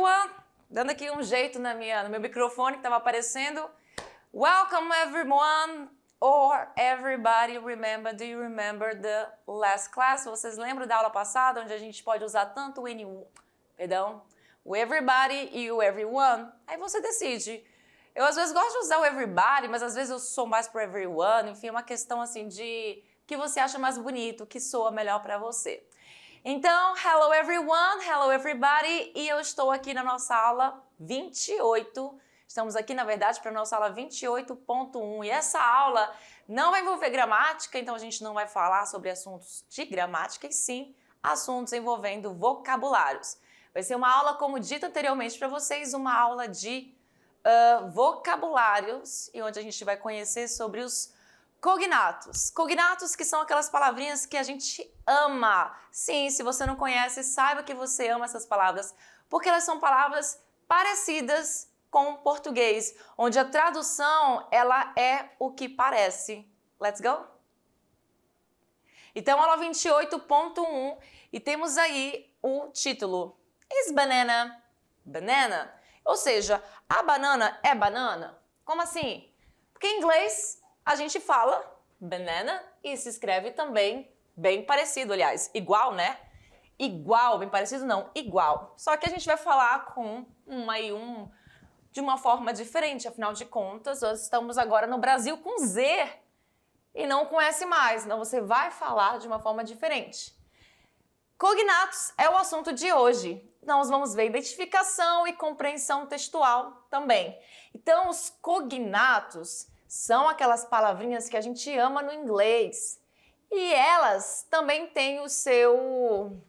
everyone. Dando aqui um jeito no meu microfone que estava aparecendo. Welcome everyone or everybody. Remember, do you remember the last class? Vocês lembram da aula passada onde a gente pode usar tanto o everybody e o everyone? Aí você decide. Eu às vezes gosto de usar o everybody, mas às vezes eu sou mais pro everyone. Enfim, é uma questão assim de o que você acha mais bonito, o que soa melhor para você. Então, hello everyone, hello everybody, e eu estou aqui na nossa aula 28. Estamos aqui, na verdade, para a nossa aula 28.1. E essa aula não vai envolver gramática, então a gente não vai falar sobre assuntos de gramática, e sim assuntos envolvendo vocabulários. Vai ser uma aula, como dito anteriormente para vocês, uma aula de vocabulários, e onde a gente vai conhecer sobre os cognatos. Cognatos que são aquelas palavrinhas que a gente ama. Sim, se você não conhece, saiba que você ama essas palavras, porque elas são palavras parecidas com o português, onde a tradução, ela é o que parece. Let's go? Então, aula 28.1, e temos aí o título. Is banana banana? Ou seja, a banana é banana? Como assim? Porque em inglês a gente fala banana e se escreve também bem parecido, aliás, igual, né? Igual, bem parecido não, igual. Só que a gente vai falar com de uma forma diferente, afinal de contas, nós estamos agora no Brasil com Z e não com S+, então você vai falar de uma forma diferente. Cognatos é o assunto de hoje. Nós vamos ver identificação e compreensão textual também. Então, os cognatos são aquelas palavrinhas que a gente ama no inglês. E elas também têm o seu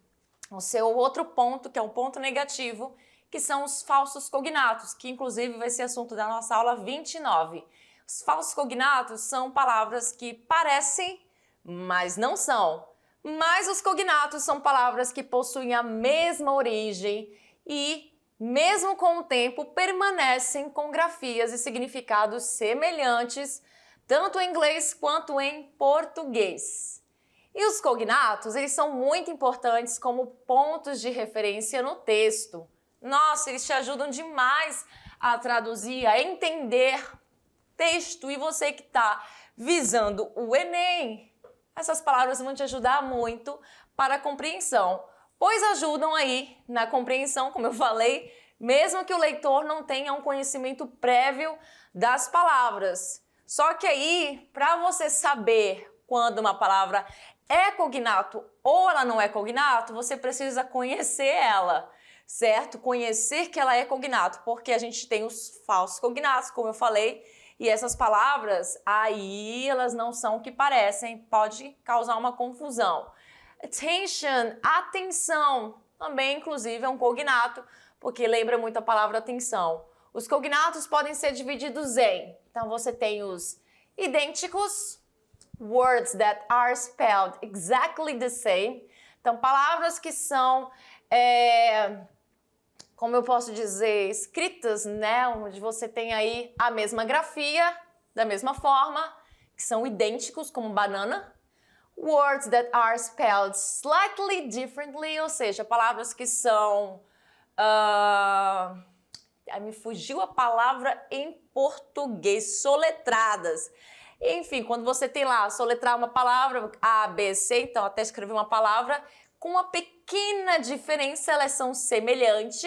outro ponto, que é um ponto negativo, que são os falsos cognatos, que inclusive vai ser assunto da nossa aula 29. Os falsos cognatos são palavras que parecem, mas não são. Mas os cognatos são palavras que possuem a mesma origem e, mesmo com o tempo, permanecem com grafias e significados semelhantes, tanto em inglês quanto em português. E os cognatos, eles são muito importantes como pontos de referência no texto. Nossa, eles te ajudam demais a traduzir, a entender texto. E você que está visando o Enem, essas palavras vão te ajudar muito para a compreensão, pois ajudam aí na compreensão, como eu falei, mesmo que o leitor não tenha um conhecimento prévio das palavras. Só que aí, para você saber quando uma palavra é cognato ou ela não é cognato, você precisa conhecer ela, certo? Conhecer que ela é cognato, porque a gente tem os falsos cognatos, como eu falei, e essas palavras, aí elas não são o que parecem, pode causar uma confusão. Attention, atenção, também inclusive é um cognato, porque lembra muito a palavra atenção. Os cognatos podem ser divididos em, então você tem os idênticos, words that are spelled exactly the same, então palavras que são como eu posso dizer, escritas, né, onde você tem aí a mesma grafia, da mesma forma, que são idênticos, como banana. Words that are spelled slightly differently, ou seja, palavras que são... me fugiu a palavra em português, soletradas. Enfim, quando você tem lá, soletrar uma palavra, A, B, C, então até escrever uma palavra, com uma pequena diferença, elas são semelhantes.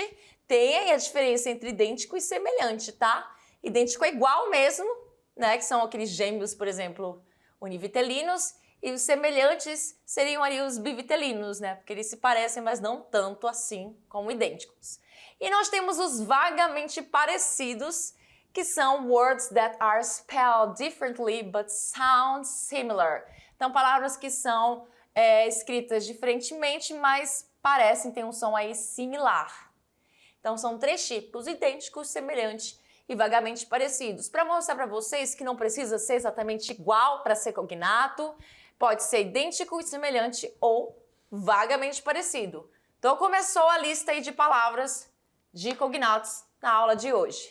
Tem aí a diferença entre idêntico e semelhante, tá? Idêntico é igual mesmo, né? Que são aqueles gêmeos, por exemplo, univitelinos. E os semelhantes seriam ali os bivitelinos, né? Porque eles se parecem, mas não tanto assim como idênticos. E nós temos os vagamente parecidos, que são words that are spelled differently but sound similar. Então, palavras que são escritas diferentemente, mas parecem ter um som aí similar. Então, são três tipos: idênticos, semelhantes e vagamente parecidos. Para mostrar para vocês que não precisa ser exatamente igual para ser cognato, pode ser idêntico e semelhante ou vagamente parecido. Então, começou a lista aí de palavras de cognatos na aula de hoje.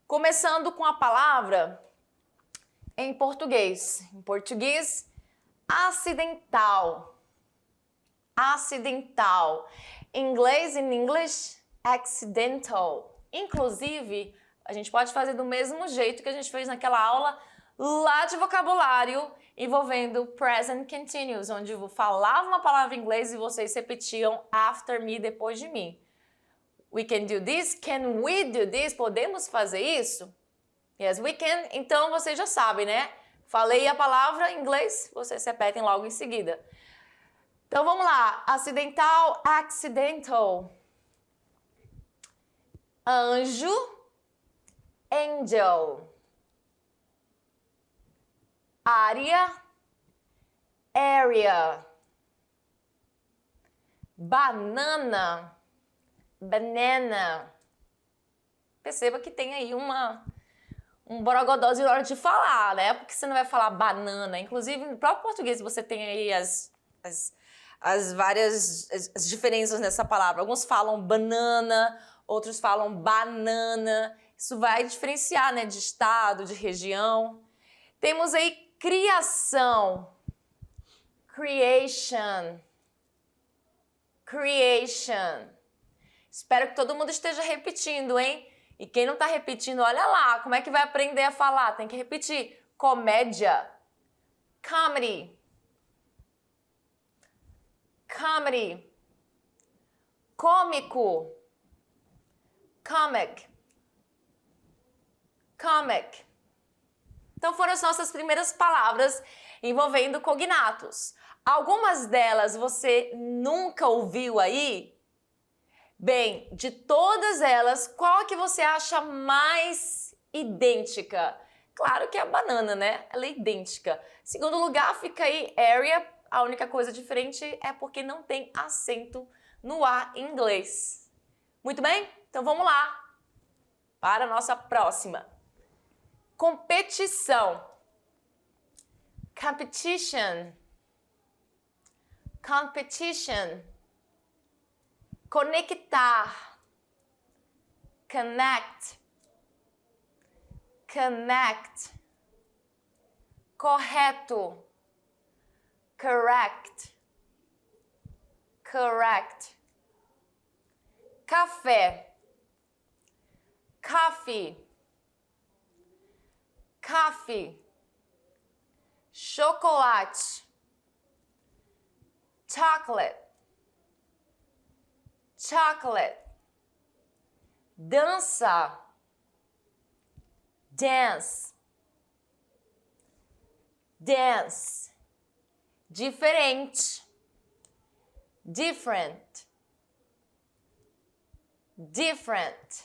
Começando com a palavra em português. Em português, acidental. Acidental. In English, accidental. Inclusive, a gente pode fazer do mesmo jeito que a gente fez naquela aula lá de vocabulário envolvendo present continuous, onde eu falava uma palavra em inglês e vocês repetiam after me, depois de mim. We can do this. Can we do this? Podemos fazer isso? Yes, we can. Então, vocês já sabem, né? Falei a palavra em inglês, vocês repetem logo em seguida. Então, vamos lá. Acidental, accidental. Anjo, angel. Área, area. Banana, banana. Perceba que tem aí um borogodó de hora de falar, né? Porque você não vai falar banana. Inclusive, no próprio português você tem aí as várias as diferenças nessa palavra. Alguns falam banana, outros falam banana. Isso vai diferenciar, né? De estado, de região. Temos aí criação, creation, creation. Espero que todo mundo esteja repetindo, hein? E quem não está repetindo, olha lá, como é que vai aprender a falar? Tem que repetir. Comédia, comedy, comedy, cômico, comic, comic. Então foram as nossas primeiras palavras envolvendo cognatos. Algumas delas você nunca ouviu aí? Bem, de todas elas, qual que você acha mais idêntica? Claro que é a banana, né? Ela é idêntica. Segundo lugar, fica aí area. A única coisa diferente é porque não tem acento no A em inglês. Muito bem? Então vamos lá para a nossa próxima. Competição. Competition. Competition. Conectar. Connect. Connect. Correto. Correct. Correct. Café. Coffee. Coffee. Chocolate. Chocolate. Chocolate. Dança. Dance. Dance. Diferente. Different. Different.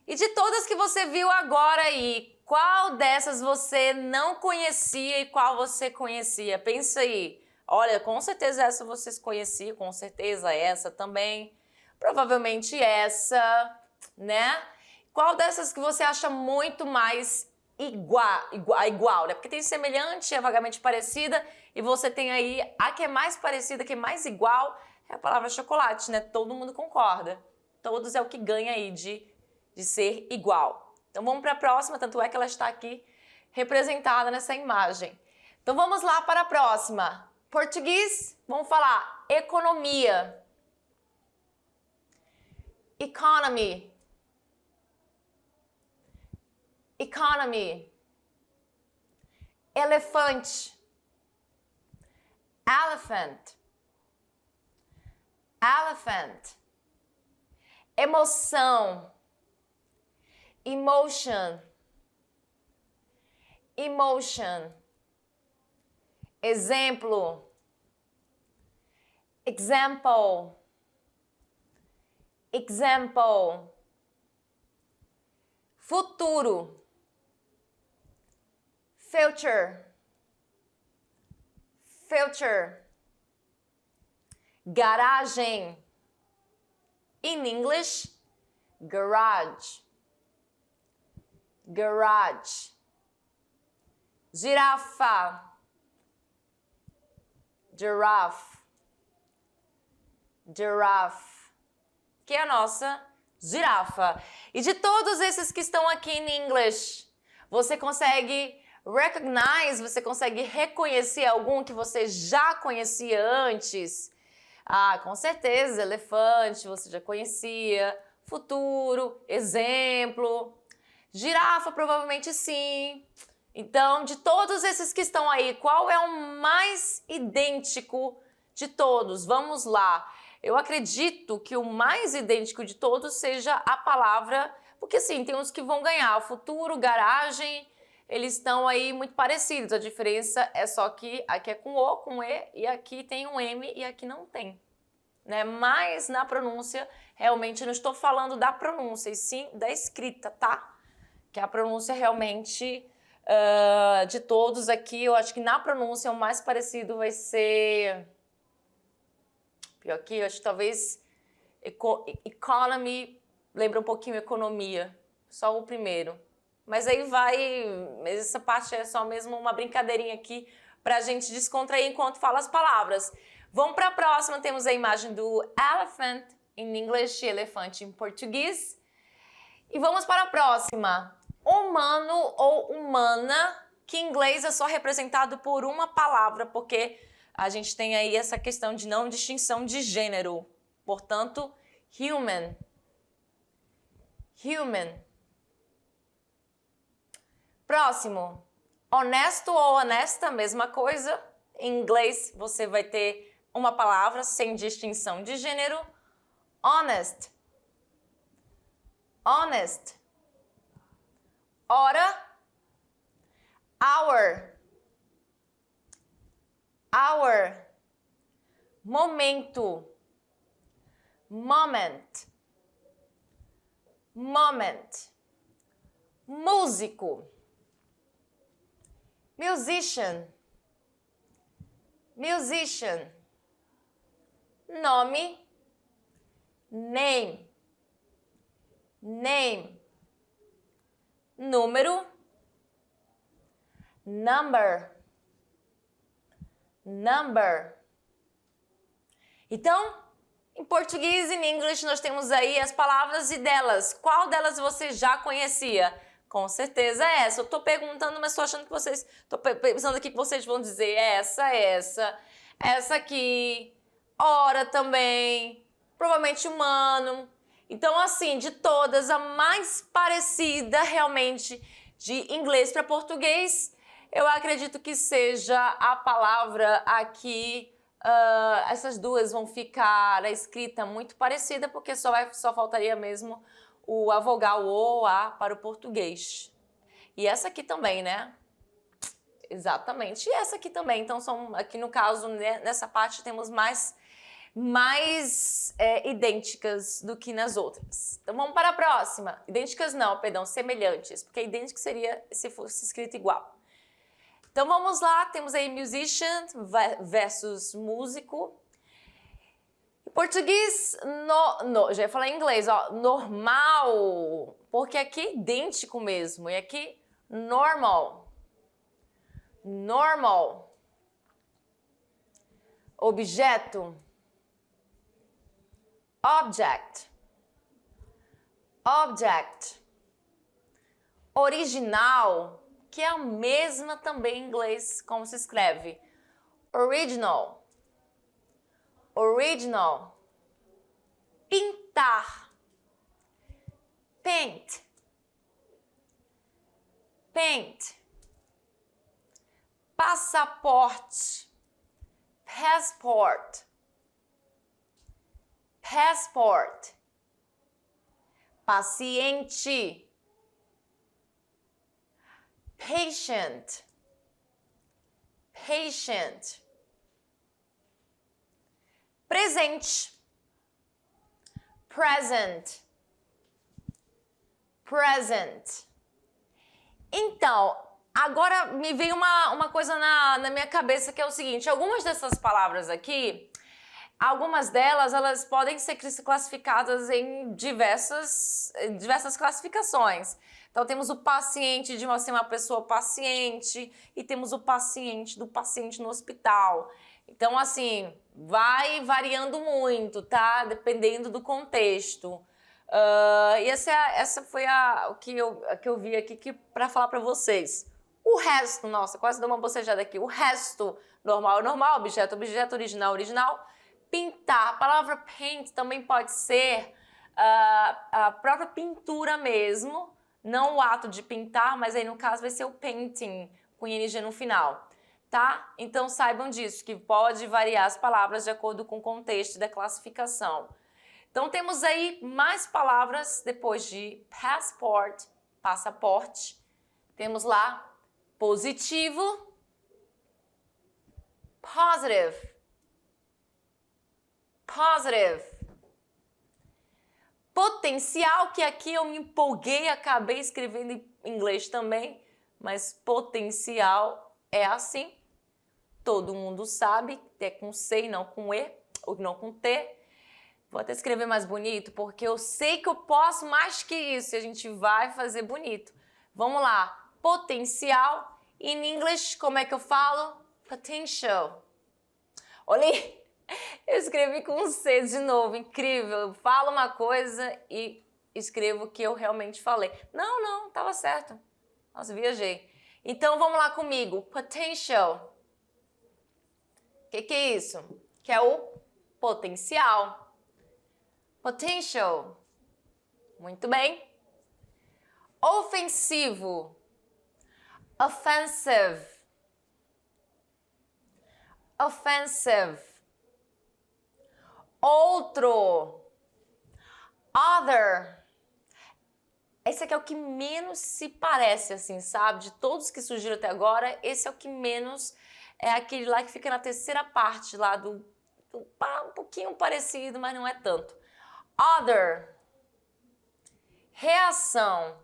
E de todas que você viu agora aí, qual dessas você não conhecia e qual você conhecia? Pensa aí. Olha, com certeza essa vocês conheciam, com certeza essa também. Provavelmente essa, né? Qual dessas que você acha muito mais igual, né? Porque tem semelhante, é vagamente parecida, e você tem aí a que é mais parecida, que é mais igual, é a palavra chocolate, né? Todo mundo concorda. Todos é o que ganha aí de ser igual. Então vamos para a próxima, tanto é que ela está aqui representada nessa imagem. Então vamos lá para a próxima. Português, vamos falar economia. Economy. Economy. Elefante. Elephant. Elephant. Emoção. Emotion. Emotion. Exemplo. Example. Example. Futuro. Future. Future. Garagem. In English, garage. Garage. Girafa. Giraffe. Giraffe. Que é a nossa girafa. E de todos esses que estão aqui em English, você consegue recognize, você consegue reconhecer algum que você já conhecia antes? Ah, com certeza, elefante, você já conhecia. Futuro, exemplo. Girafa, provavelmente sim. Então, de todos esses que estão aí, qual é o mais idêntico de todos? Vamos lá. Eu acredito que o mais idêntico de todos seja a palavra, porque sim, tem uns que vão ganhar. Futuro, garagem, eles estão aí muito parecidos. A diferença é só que aqui é com O, com E, e aqui tem um M e aqui não tem. Né? Mas na pronúncia, realmente não estou falando da pronúncia, e sim da escrita, tá? Que a pronúncia realmente, de todos aqui, eu acho que na pronúncia o mais parecido vai ser... Pior que eu acho que talvez economy lembra um pouquinho economia, só o primeiro. Mas aí essa parte é só mesmo uma brincadeirinha aqui pra gente descontrair enquanto fala as palavras. Vamos para a próxima, temos a imagem do elephant em inglês e elefante em português. E vamos para a próxima. Humano ou humana, que em inglês é só representado por uma palavra, porque a gente tem aí essa questão de não distinção de gênero. Portanto, human. Human. Próximo. Honesto ou honesta, mesma coisa. Em inglês você vai ter uma palavra sem distinção de gênero. Honest. Honest. Hora. Hour. Hour. Momento. Moment. Moment. Músico. Musician. Musician. Nome. Name. Name. Número. Number. Number. Então, em português e em inglês nós temos aí as palavras e delas. Qual delas você já conhecia? Com certeza é essa. Eu estou perguntando, mas estou achando que vocês... Estou pensando aqui que vocês vão dizer essa aqui, hora também, provavelmente humano. Então, assim, de todas, a mais parecida realmente de inglês para português, eu acredito que seja a palavra aqui. Essas duas vão ficar a escrita muito parecida, porque só faltaria mesmo a vogal O ou A para o português. E essa aqui também, né? Exatamente. E essa aqui também. Então, aqui no caso, né, nessa parte, temos mais idênticas do que nas outras. Então, vamos para a próxima. Idênticas não, perdão, semelhantes, porque idêntico seria se fosse escrito igual. Então, vamos lá. Temos aí musician versus músico. Em português, já ia falar em inglês, ó, normal, porque aqui é idêntico mesmo, e aqui normal. Normal. Objeto. Object. Object. Original, que é a mesma também em inglês, como se escreve. Original. Original. Pintar. Paint. Paint. Passaporte. Passport. Passport. Paciente. Patient. Patient. Presente. Present. Present. Então, agora me veio uma coisa na minha cabeça que é o seguinte: algumas dessas palavras aqui, algumas delas, elas podem ser classificadas em diversas classificações. Então, temos o paciente de uma pessoa paciente e temos o paciente do paciente no hospital. Então, assim, vai variando muito, tá? Dependendo do contexto. E essa foi o que eu vi aqui para falar para vocês. O resto, nossa, quase deu uma bocejada aqui. O resto, normal, normal, objeto, objeto, original, original. Pintar. A palavra paint também pode ser a própria pintura mesmo, não o ato de pintar, mas aí no caso vai ser o painting, com ing no final, tá? Então saibam disso, que pode variar as palavras de acordo com o contexto da classificação. Então temos aí mais palavras depois de passport, passaporte. Temos lá positivo, positive, positive. Potencial, que aqui eu me empolguei, acabei escrevendo em inglês também, mas potencial é assim. Todo mundo sabe, é com C e não com E, ou não com T. Vou até escrever mais bonito, porque eu sei que eu posso mais que isso e a gente vai fazer bonito. Vamos lá, potencial. In English, como é que eu falo? Potential. Olha, eu escrevi com um C de novo, incrível. Eu falo uma coisa e escrevo o que eu realmente falei. Não, estava certo. Nossa, viajei. Então, vamos lá comigo. Potential. O que é isso? Que é o potencial. Potential. Muito bem. Ofensivo. Offensive. Offensive. Outro. Other. Esse aqui é o que menos se parece, assim, sabe? De todos que surgiram até agora, esse é o que menos é aquele lá que fica na terceira parte lá do um pouquinho parecido, mas não é tanto. Other. Reação.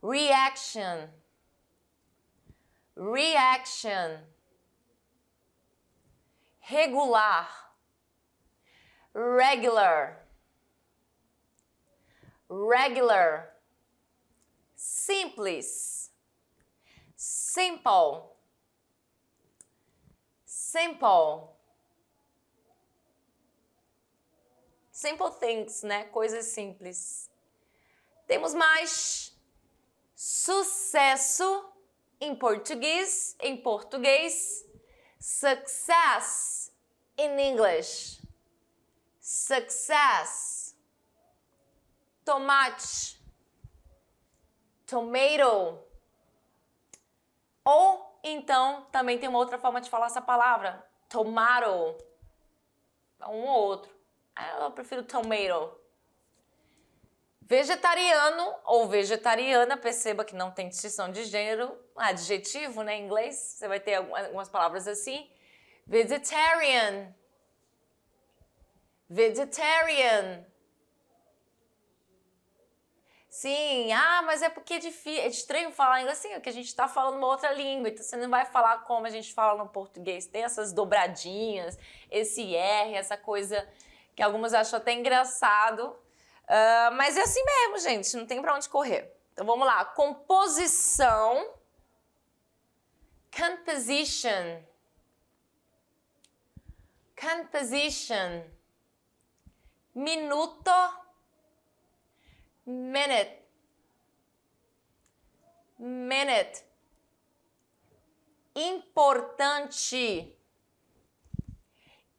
Reaction. Reaction. Regular. Regular. Regular. Simples. Simple. Simple. Simple things, né? Coisas simples. Temos mais sucesso em português. Success in English. Success. Tomate. Tomato. Ou então também tem uma outra forma de falar essa palavra. Tomato. Um ou outro. Eu prefiro tomato. Vegetariano ou vegetariana, perceba que não tem distinção de gênero, adjetivo, né, em inglês, você vai ter algumas palavras assim. Vegetarian. Vegetarian. Sim, mas é porque é estranho falar inglês assim, é que a gente está falando uma outra língua, então você não vai falar como a gente fala no português. Tem essas dobradinhas, esse R, essa coisa que algumas acham até engraçado. Mas é assim mesmo, gente, não tem pra onde correr. Então vamos lá, composição, composition, composition, minuto, minute, minute, importante,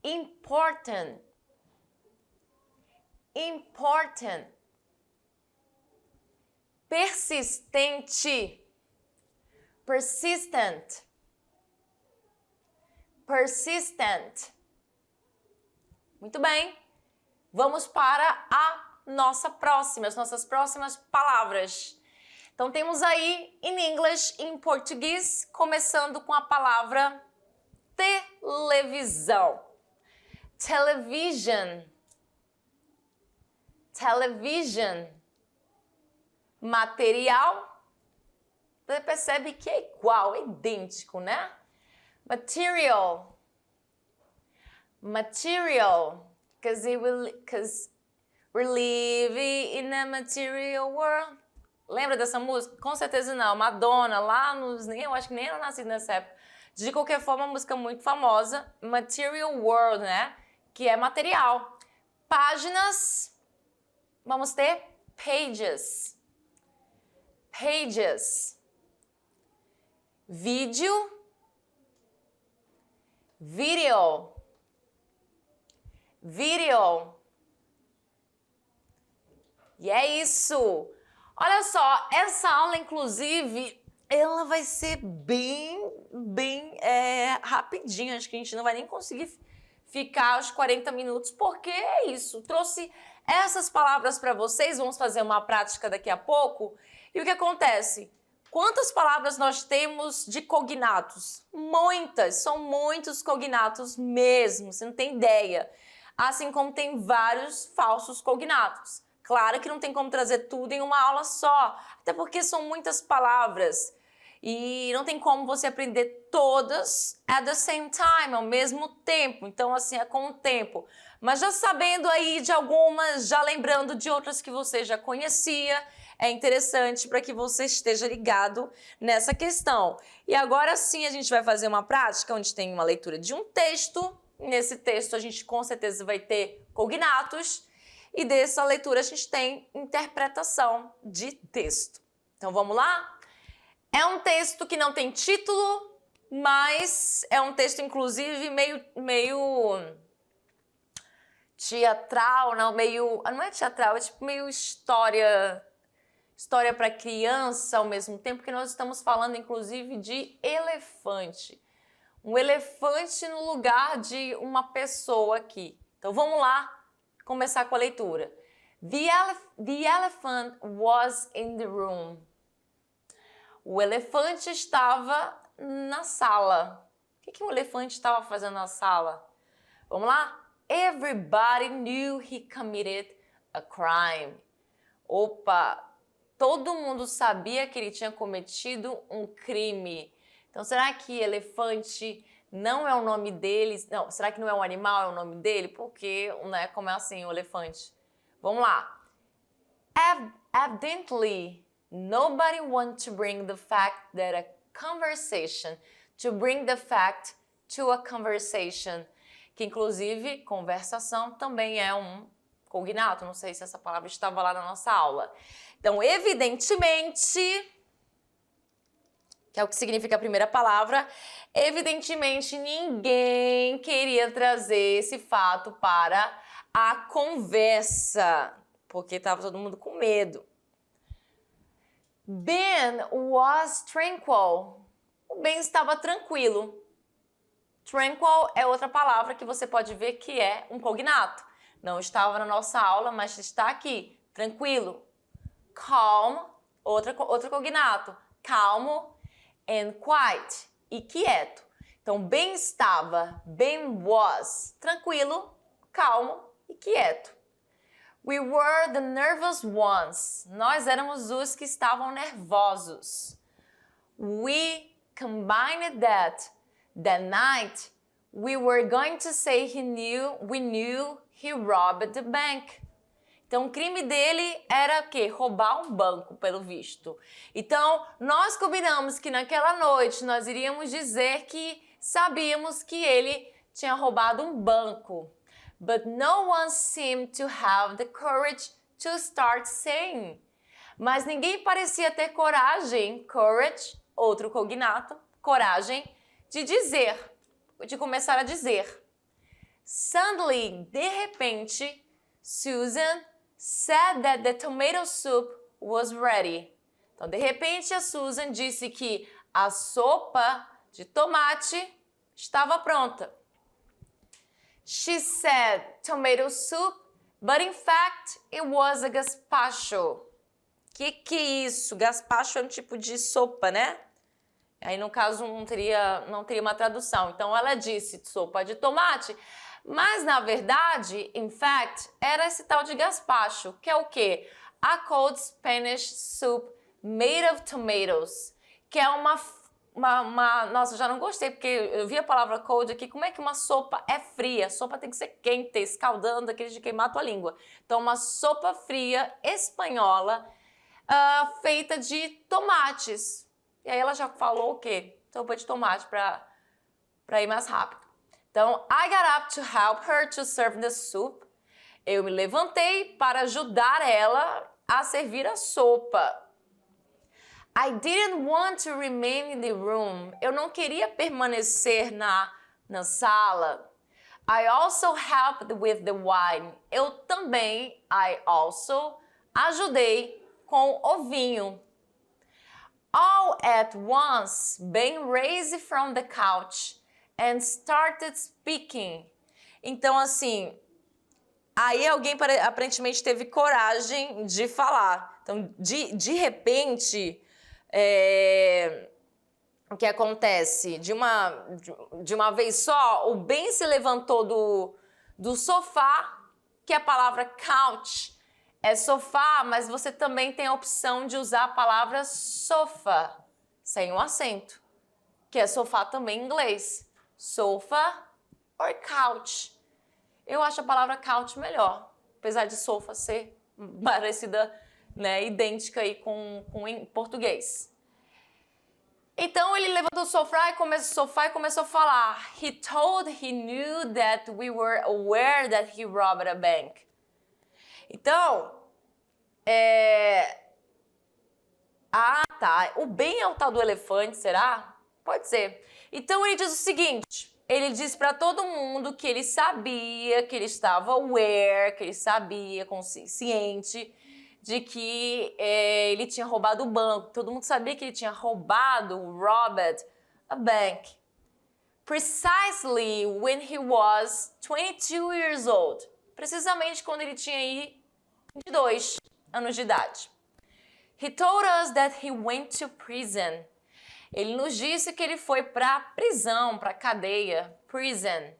important, important, persistente, persistent, persistent. Muito bem. Vamos para as nossas próximas palavras. Então temos aí in English, em português, começando com a palavra televisão. Television. Television. Material. Você percebe que é igual, é idêntico, né? Material. Material. Because we're living in a material world. Lembra dessa música? Com certeza não. Madonna, lá nos... Eu acho que nem eu nasci nessa época. De qualquer forma, uma música muito famosa. Material world, né? Que é material. Páginas. Vamos ter pages. Pages. Vídeo. Video. Video. E é isso. Olha só, essa aula, inclusive, ela vai ser bem rapidinha. Acho que a gente não vai nem conseguir ficar os 40 minutos, porque é isso. Trouxe essas palavras para vocês, vamos fazer uma prática daqui a pouco. E o que acontece? Quantas palavras nós temos de cognatos? Muitas, são muitos cognatos mesmo, você não tem ideia. Assim como tem vários falsos cognatos. Claro que não tem como trazer tudo em uma aula só, até porque são muitas palavras e não tem como você aprender todas at the same time, ao mesmo tempo. Então, assim, é com o tempo. Mas já sabendo aí de algumas, já lembrando de outras que você já conhecia, é interessante para que você esteja ligado nessa questão. E agora sim a gente vai fazer uma prática onde tem uma leitura de um texto. Nesse texto a gente com certeza vai ter cognatos. E dessa leitura a gente tem interpretação de texto. Então vamos lá? É um texto que não tem título, mas é um texto inclusive meio teatral, não é teatral, é tipo meio história para criança ao mesmo tempo, porque nós estamos falando inclusive de elefante. Um elefante no lugar de uma pessoa aqui. Então vamos lá. Começar com a leitura. The elephant was in the room. O elefante estava na sala. O que o elefante estava fazendo na sala? Vamos lá? Everybody knew he committed a crime. Opa! Todo mundo sabia que ele tinha cometido um crime. Então, será que elefante não é o nome dele? Não, será que não é um animal, é o nome dele? Porque, né, como é assim, o elefante? Vamos lá. Evidently, nobody wants to bring the fact that a conversation, to bring the fact to a conversation, que inclusive conversação também é um cognato, não sei se essa palavra estava lá na nossa aula. Então, evidentemente, que é o que significa a primeira palavra, evidentemente ninguém queria trazer esse fato para a conversa, porque estava todo mundo com medo. Ben was tranquil. O Ben estava tranquilo. Tranquil é outra palavra que você pode ver que é um cognato. Não estava na nossa aula, mas está aqui. Tranquilo. Calm, outro cognato. Calmo and quiet, e quieto. Então, Ben estava, Ben was, tranquilo, calmo e quieto. We were the nervous ones. Nós éramos os que estavam nervosos. We combined that night we were going to say we knew he robbed the bank. Então, o crime dele era o quê? Roubar um banco, pelo visto. Então, nós combinamos que naquela noite nós iríamos dizer que sabíamos que ele tinha roubado um banco. But no one seemed to have the courage to start saying. Mas ninguém parecia ter coragem, courage, outro cognato, coragem, de dizer, de começar a dizer. Suddenly, de repente, Susan said that the tomato soup was ready. Então, de repente, a Susan disse que a sopa de tomate estava pronta. She said tomato soup, but in fact, it was a gazpacho. Que é isso? Gazpacho é um tipo de sopa, né? Aí, no caso, não teria uma tradução. Então, ela disse sopa de tomate, mas, na verdade, in fact, era esse tal de gazpacho, que é o quê? A cold Spanish soup made of tomatoes, que é nossa, eu já não gostei, porque eu vi a palavra cold aqui, como é que uma sopa é fria? A sopa tem que ser quente, escaldando, aqueles de queimar a tua língua. Então, uma sopa fria espanhola, feita de tomates. E aí ela já falou o quê? Sopa de tomate para ir mais rápido. Então, I got up to help her to serve the soup. Eu me levantei para ajudar ela a servir a sopa. I didn't want to remain in the room. Eu não queria permanecer na sala. I also helped with the wine. Eu também, I also, ajudei com o vinho. All at once, Ben raised from the couch and started speaking. Então, assim, aí alguém aparentemente teve coragem de falar. Então, de repente, o que acontece? De uma vez só, o Ben se levantou do sofá, que a palavra couch é sofá, mas você também tem a opção de usar a palavra sofa, sem um acento, que é sofá também em inglês. Sofa or couch. Eu acho a palavra couch melhor, apesar de sofa ser parecida, né, idêntica aí com em português. Então ele levantou do sofá e começou a falar. He told he knew that we were aware that he robbed a bank. Então, tá. O Ben é o tal do elefante, será? Pode ser. Então ele diz o seguinte, ele disse para todo mundo que ele sabia, que ele estava aware, que ele sabia, consciente de que ele tinha roubado o banco. Todo mundo sabia que ele tinha robbed a bank. Precisely when he was 22 years old. Precisamente quando ele tinha aí 22 anos de idade. He told us that he went to prison. Ele nos disse que ele foi para prisão, para cadeia, prison.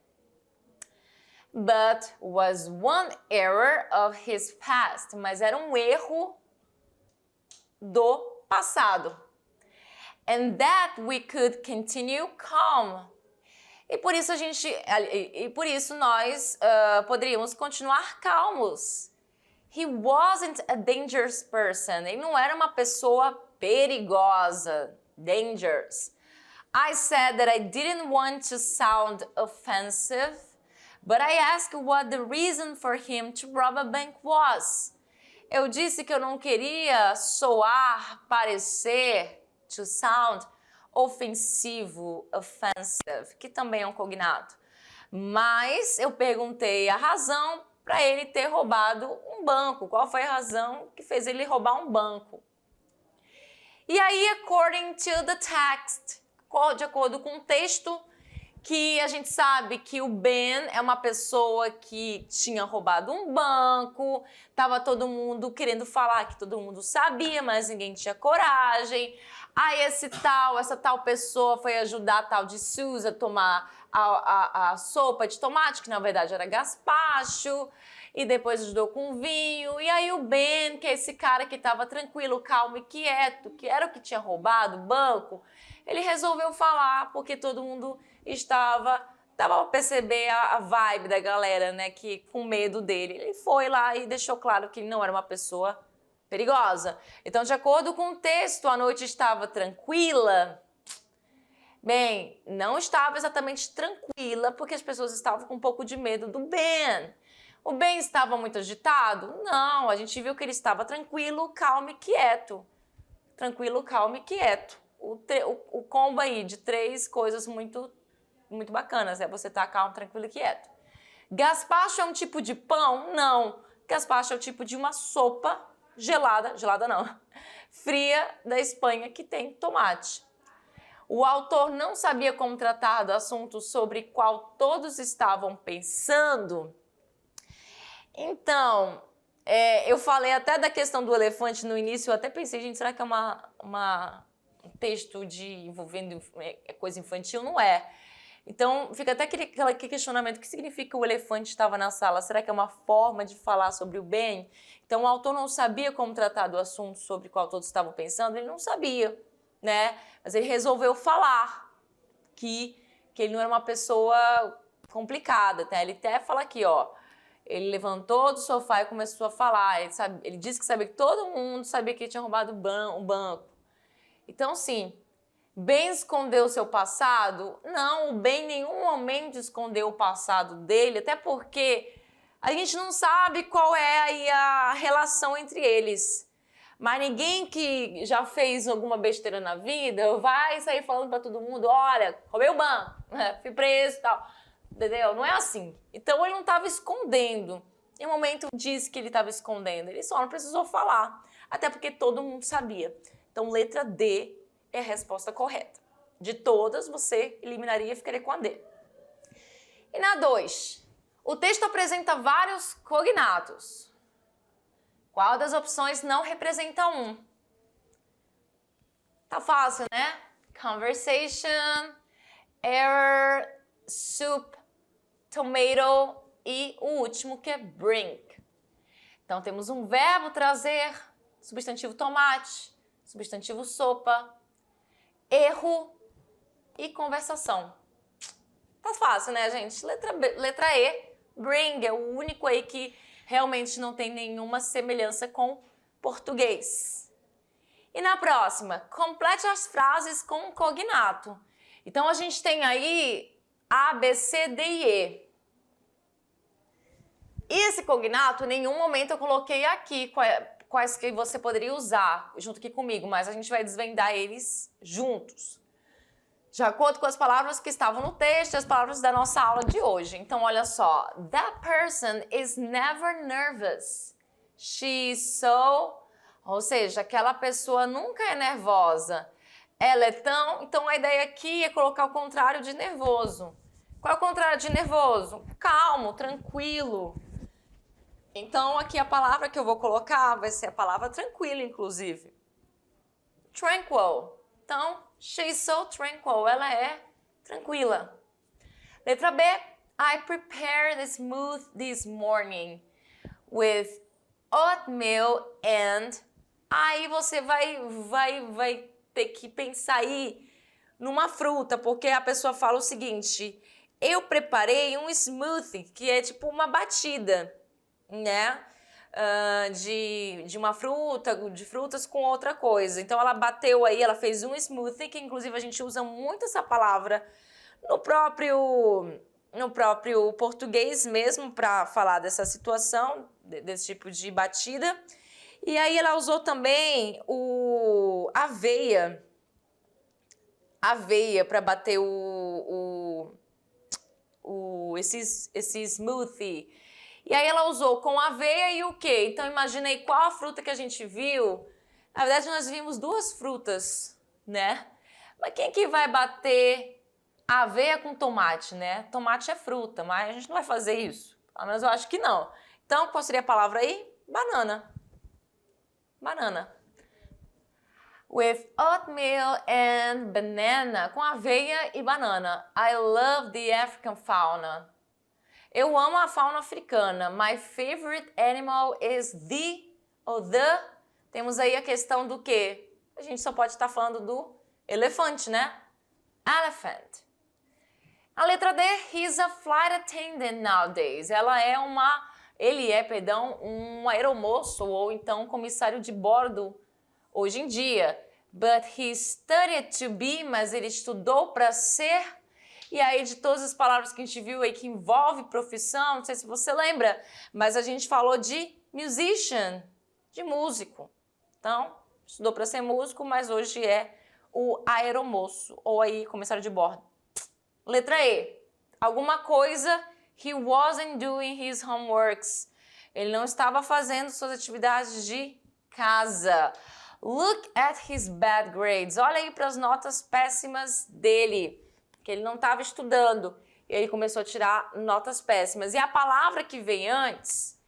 But was one error of his past. Mas era um erro do passado. And that we could continue calm. E por isso nós poderíamos continuar calmos. He wasn't a dangerous person. Ele não era uma pessoa perigosa. Dangerous. I said that I didn't want to sound offensive, but I asked what the reason for him to rob a bank was. Eu disse que eu não queria parecer, to sound, ofensivo, offensive, que também é um cognato. Mas eu perguntei a razão para ele ter roubado um banco. Qual foi a razão que fez ele roubar um banco? E aí, according to the text, de acordo com o texto, que a gente sabe que o Ben é uma pessoa que tinha roubado um banco, tava todo mundo querendo falar que todo mundo sabia, mas ninguém tinha coragem. Aí essa tal pessoa foi ajudar a tal de Suzy a tomar a sopa de tomate, que na verdade era gazpacho, e depois ajudou com vinho. E aí o Ben, que é esse cara que estava tranquilo, calmo e quieto, que era o que tinha roubado o banco, ele resolveu falar porque todo mundo dava para perceber a vibe da galera, né, que com medo dele. Ele foi lá e deixou claro que ele não era uma pessoa perigosa. Então, de acordo com o texto, a noite estava tranquila. Bem, não estava exatamente tranquila porque as pessoas estavam com um pouco de medo do Ben. O Ben estava muito agitado? Não, a gente viu que ele estava tranquilo, calmo e quieto. Tranquilo, calmo e quieto. O combo aí de 3 coisas muito bacanas é você estar calmo, tranquilo e quieto. Gazpacho é um tipo de pão? Não. Gazpacho é o tipo de uma sopa gelada não, fria da Espanha que tem tomate. O autor não sabia como tratar do assunto sobre qual todos estavam pensando. Então, eu falei até da questão do elefante no início, eu até pensei, gente, será que é um texto envolvendo coisa infantil? Não é. Então, fica até aquele questionamento, o que significa o elefante estava na sala? Será que é uma forma de falar sobre o bem? Então, o autor não sabia como tratar do assunto sobre o qual todos estavam pensando, ele não sabia, né? Mas ele resolveu falar que ele não era uma pessoa complicada, tá? Ele até fala aqui, ó, ele levantou do sofá e começou a falar, ele disse que sabia que todo mundo sabia que ele tinha roubado um banco. Então, sim, Ben escondeu o seu passado? Não, o Ben em nenhum momento escondeu o passado dele, até porque a gente não sabe qual é aí a relação entre eles. Mas ninguém que já fez alguma besteira na vida vai sair falando para todo mundo, olha, roubei o banco, fui preso e tal. entendeu? Não é assim. Então ele não estava escondendo. Em um momento disse que ele estava escondendo, ele só não precisou falar, até porque todo mundo sabia. Então letra D é a resposta correta. De todas, você eliminaria e ficaria com a D. E na 2, o texto apresenta vários cognatos. Qual das opções não representa um? Tá fácil, né? Conversation, error, soup, tomato e o último que é bring. Então temos um verbo trazer, substantivo tomate, substantivo sopa, erro e conversação. Tá fácil, né, gente? Letra E, bring, é o único aí que realmente não tem nenhuma semelhança com português. E na próxima, complete as frases com um cognato. Então a gente tem aí A, B, C, D e E. E esse cognato, em nenhum momento eu coloquei aqui quais que você poderia usar junto aqui comigo, mas a gente vai desvendar eles juntos, de acordo com as palavras que estavam no texto e as palavras da nossa aula de hoje. Então, olha só. That person is never nervous. She's so... Ou seja, aquela pessoa nunca é nervosa. Ela é tão... Então, a ideia aqui é colocar o contrário de nervoso. Qual é o contrário de nervoso? Calmo, tranquilo. Então, aqui a palavra que eu vou colocar vai ser a palavra tranquilo, inclusive. Tranquil. Então, she's so tranquil. Ela é tranquila. Letra B. I prepared the smoothie this morning with oatmeal and... Aí você vai ter que pensar aí numa fruta, porque a pessoa fala o seguinte: eu preparei um smoothie, que é tipo uma batida, né? De uma fruta, de frutas com outra coisa. Então ela bateu aí, ela fez um smoothie, que inclusive a gente usa muito essa palavra no próprio português mesmo para falar dessa situação, desse tipo de batida. E aí ela usou também o aveia para bater esse smoothie. E aí ela usou com aveia e o quê? Então imagina aí qual a fruta que a gente viu. Na verdade nós vimos duas frutas, né? Mas quem que vai bater aveia com tomate, né? Tomate é fruta, mas a gente não vai fazer isso. Pelo menos eu acho que não. Então qual seria a palavra aí? Banana. Banana. With oatmeal and banana. Com aveia e banana. I love the African fauna. Eu amo a fauna africana. My favorite animal is the ou the. Temos aí a questão do quê? A gente só pode estar falando do elefante, né? Elephant. A letra D. He's a flight attendant nowadays. Ele é um aeromoço ou então comissário de bordo hoje em dia. But he studied to be, mas ele estudou para ser. E aí de todas as palavras que a gente viu aí que envolve profissão, não sei se você lembra, mas a gente falou de musician, de músico. Então, estudou para ser músico, mas hoje é o aeromoço ou aí comissário de bordo. Letra E. Alguma coisa... He wasn't doing his homeworks. Ele não estava fazendo suas atividades de casa. Look at his bad grades. Olha aí para as notas péssimas dele, que ele não estava estudando. E ele começou a tirar notas péssimas. E a palavra que veio antes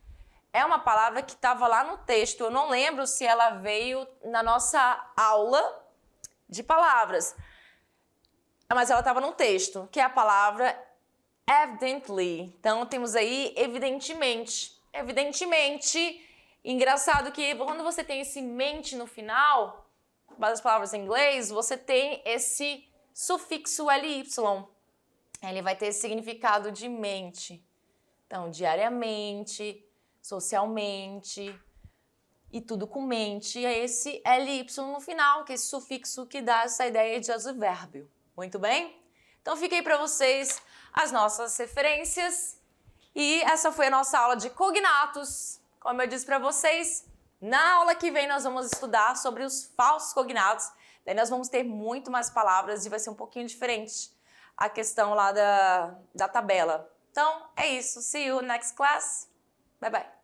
é uma palavra que estava lá no texto. Eu não lembro se ela veio na nossa aula de palavras, mas ela estava no texto, que é a palavra evidently. Então, temos aí evidentemente. Evidentemente, engraçado que quando você tem esse mente no final, das palavras em inglês, você tem esse sufixo ly. Ele vai ter esse significado de mente. Então, diariamente, socialmente, e tudo com mente. É esse ly no final, que é esse sufixo que dá essa ideia de advérbio. Muito bem? Então, fiquei para vocês as nossas referências e essa foi a nossa aula de cognatos. Como eu disse para vocês, na aula que vem nós vamos estudar sobre os falsos cognatos, daí nós vamos ter muito mais palavras e vai ser um pouquinho diferente a questão lá da tabela. Então, é isso. See you next class. Bye, bye.